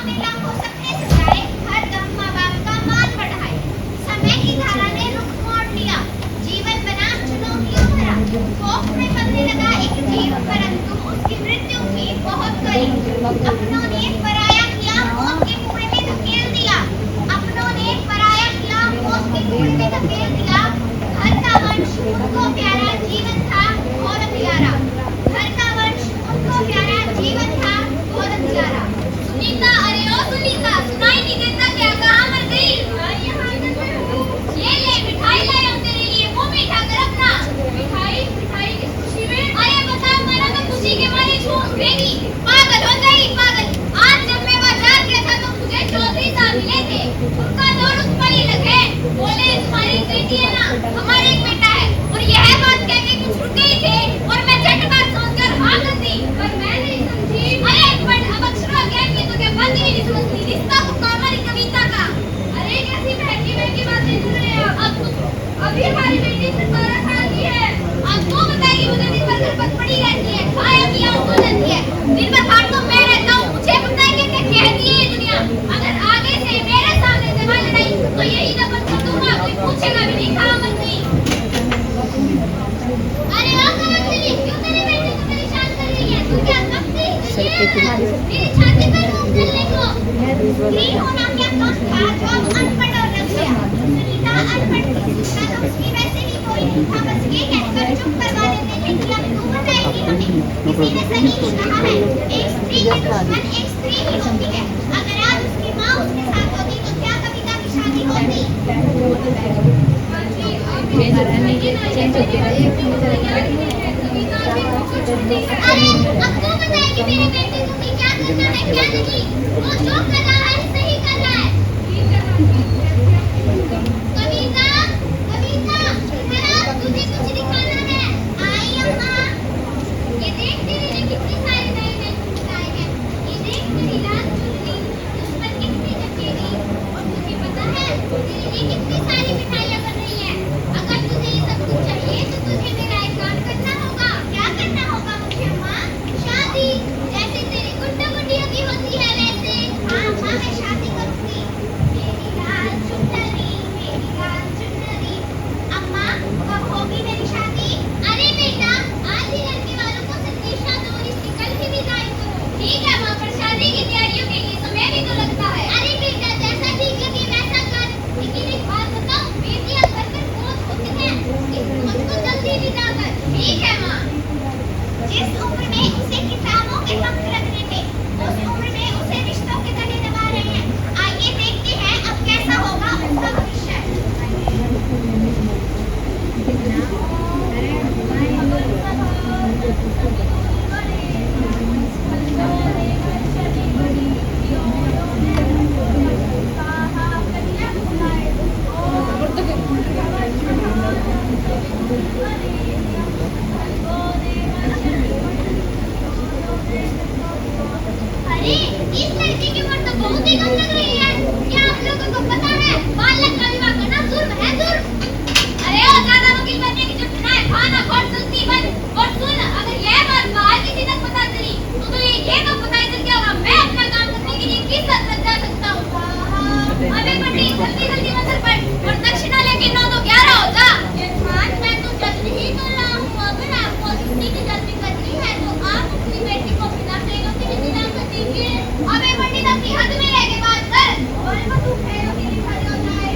में लाखों सपने सजाए, हर दम माँ बाप का मान बढ़ाए। समय की धारा ने रुख मोड़ लिया, जीवन बना चुनौतियों भरा। कोख में पलने लगा एक जीव, परंतु उसकी मृत्यु भी बहुत करीब। अपनों ने पराया किया, मौत के कुएं में धकेल दिया। अपनों ने पराया किया, मौत के कुएं में धकेल दिया। घर का वंश उनको प्यारा, जीवन था घोर अंधियारा। घर का वंश उनको प्यारा, जीवन था घोर अंधियारा। सुनीता, अरे ओ सुनीता, सुनाई नहीं देता क्या? कहाँ मर गई? यहाँ आंगन में हूँ। ये ले मिठाई लाया हूँ तेरे लिए, मुंह मीठा कर अपना। मिठाई? मिठाई किस खुशी में? अरे बता, मेरा तो खुशी के मारे झूम उठेगी। पागल हो गई, पागल। आज जब मैं बाजार गया था तो मुझे चौधरी साहब मिले थे। उनका दौड़ उस पर ही लगे। बोले तुम्हारी बेटी है ना, हमारे एक बेटा है। और यह बात कह के कुछ रुक गई थे और मैं झट बात समझकर हाँ कर दी, पर मैं नहीं समझी। अरे पर अब अक्षरों ज्ञान की तुझे बात ही नहीं समझती। रिश्ता हुआ हमारी कविता का। अरे कैसी महंगी महंगी बातें सुन रहे हो अब? अभी हमारी बेटी 12 साल की है। अब वो बताएगी मुझे दिन भर घर पर पड़ी रहती है, खाया पिया सो जाती है। दिन भर खाट तो मैं रहता हूँ, मुझे बताएंगे क्या कहती है ये दुनिया। अगर आगे से मेरे सामने जवान लड़ाई तो यही दफन कर दूंगा, कोई पूछेगा भी नहीं कहाँ मर गई। अरे वाह करंदली, क्यों तेरी बेटी को परेशान कर रही है? तू क्या भक्ति मेरी छाती पर घूम चलने को? स्त्री होना क्या कम था जो अब अनपढ़ और रख गया? सुनीता अनपढ़ की सूचना तो उसकी वैसे भी कोई नहीं था, बस ये कहकर चुप करवा देते थे कि अब तू बताएगी हमें। किसी ने सही कहा है, एक स्त्री के दुश्मन एक स्त्री ही होती है। अगर आज उसकी माँ उसके साथ होती तो क्या कविता की शादी होती? अरे अब तू बताएगी मेरी बेटी तुम्हें क्या करना है क्या नहीं? वो जो कर रहा है सही कर रहा है। कविता, कविता, इधर तुझे कुछ दिखाना है। आई अम्मा, ये देख तेरे लिए कितनी सारी नई नई कविताएं हैं। ये देख तेरी लाल चुनरी दुश्मन कितनी जचेगी। और तुझे पता है तेरे लिए कितनी सारी मिठाइयाँ बन रही है। अगर तुझे ये सब कुछ चाहिए तो तुझे मेरा एक काम करना होगा। क्या करना होगा मुझे अम्मा? शादी, जैसे तेरी गुड्डा गुड्डियों की होती है वैसे। हाँ अम्मा, मैं शादी करूंगी। मेरी लाल चुनरी, मेरी लाल चुनरी। अम्मा कब होगी मेरी शादी? अरे बेटा, आज ही लड़के वालों को संदेशा दो और इसकी कल ही विदाई करो। ठीक है माँ, पर शादी की तैयारियों के लिए समय भी तो लगता है। अरे बेटा, जैसा ठीक लगे वैसा कर। लेकिन एक बात बताओ, बेटियां घर पर बोझ होती हैं, इस बोझ को जल्दी विदा कर। ठीक है माँ। जिस उम्र में उसे किताबों के पंख लगने थे, उस उम्र में उसे रिश्तों के गले दबा रहे हैं। आइए देखते हैं अब कैसा होगा उसका भविष्य। अरे इस लड़की की उम्र तो बहुत ही कम लग रही है। क्या आप लोगों को पता है बालक का विवाह करना जुर्म है, जुर्म। अरे ओ ज्यादा वकील बनने की जुर्म है, खाना खोट सुनती बन। और सुन, अगर यह बात बाहर किसी तक पता चली तो तुझे ये तो पता ही चल गया मैं अपना काम करने के लिए किस हद तक जा सकता हूँ। अबे बंटी, जल्दी जल्दी मंदिर पर और दक्षिणा लेके 9 तो 11 हो जा। यजमान, मैं तो जल्दी ही कर रहा हूँ। अगर आपको इतनी की जल्दी करनी है तो आप अपनी बेटी को बिना फेरों के विदा कर दीजिए। अबे बंटी, अपनी हद में रह के बात कर। और मैं तू फेरों के लिए खड़े हो जाए।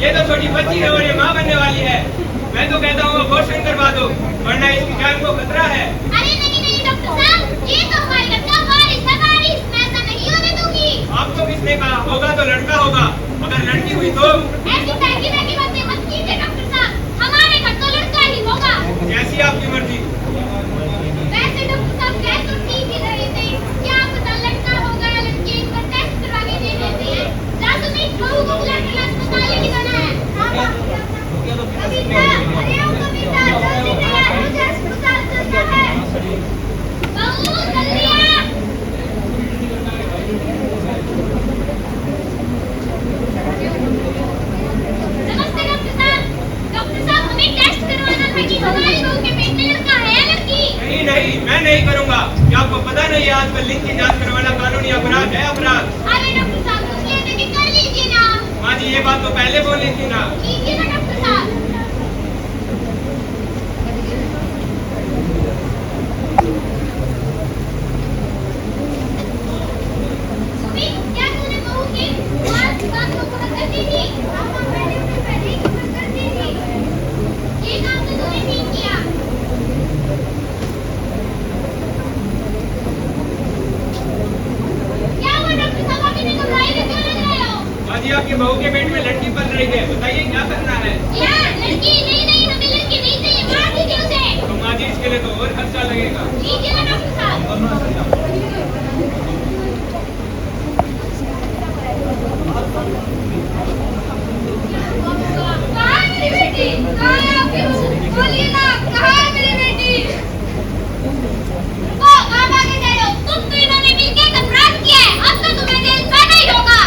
ये तो छोटी बच्ची है और ये माँ बनने वाली है। मैं तो कहता हूँ अबॉर्शन करवा दो, वरना इसकी जान को खतरा है। अरे नहीं नहीं डॉक्टर साहब, ये तो हमारे घर का वारिस है, वारिस। मैं ऐसा नहीं होने दूंगी। आपको किसने कहा? होगा तो लड़का होगा, अगर लड़की हुई तो? ऐसी महंगी महंगी बातें मत कीजिए डॉक्टर साहब, हमारे घर तो लड़का ही होगा। जैसी आपकी मर्जी। वैसे डॉक्टर साहब कह तो ठीक ही रहे थे, क्या पता लड़का होगा या लड़की, इस पर टेस्ट करवा के दे देते हैं। जाकर मेरी बहू को बुलाकर अस्पताल लेके जाना है। कविता, अरे ओ कविता, जल्दी तैयार हो जा, अस्पताल चलना है। बहू जल्दी आ। नमस्ते डॉक्टर साहब। डॉक्टर साहब हमें टेस्ट करवाना था कि हमारी बहू के पेट में लड़का है या लड़की। नहीं नहीं, मैं नहीं करूँगा। क्या आपको पता नहीं है आजकल लिंग की जांच करवाना कानूनी अपराध है? अपराध। अरे डॉक्टर साहब कुछ लेने की कर लीजिए ना। माँ जी, ये बात तो पहले बोली थी ना। लीजिए ना डॉक्टर साहब। सुमित, क्या तूने बहू के बात को खबर कर दी थी? हाँ मैंने उन्हें पहले ही खबर कर दी थी। ये काम तो तूने ठीक किया। क्या हुआ डॉक्टर साहब, आप इतने घबराए हुए क्यों लग रहे हो? माँ जी, आपकी बहू के पेट में लड़की पल रही है, बताइए क्या करना है? क्या लड़की? नहीं नहीं, हमें लड़की नहीं चाहिए, मार दीजिए उसे। तो माँ जी, इसके लिए तो और खर्चा लगेगा। लीजिए ना डॉक्टर साहब। कहाँ है मेरी बेटी? कहाँ है आपकी बहू? बोलिए ना, कहाँ है मेरी बेटी? ओ, कहाँ भागे जा रहे हो? तुम तो इन्होंने मिलकर अपराध किया है, अब तो तुम्हें जेल जाना ही होगा।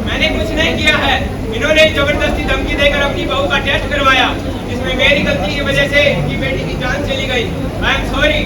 मैंने कुछ नहीं किया है, इन्होंने जबरदस्ती धमकी देकर अपनी बहू का टेस्ट करवाया। इसमें मेरी गलती की वजह से इनकी बेटी की जान चली गई। I am sorry.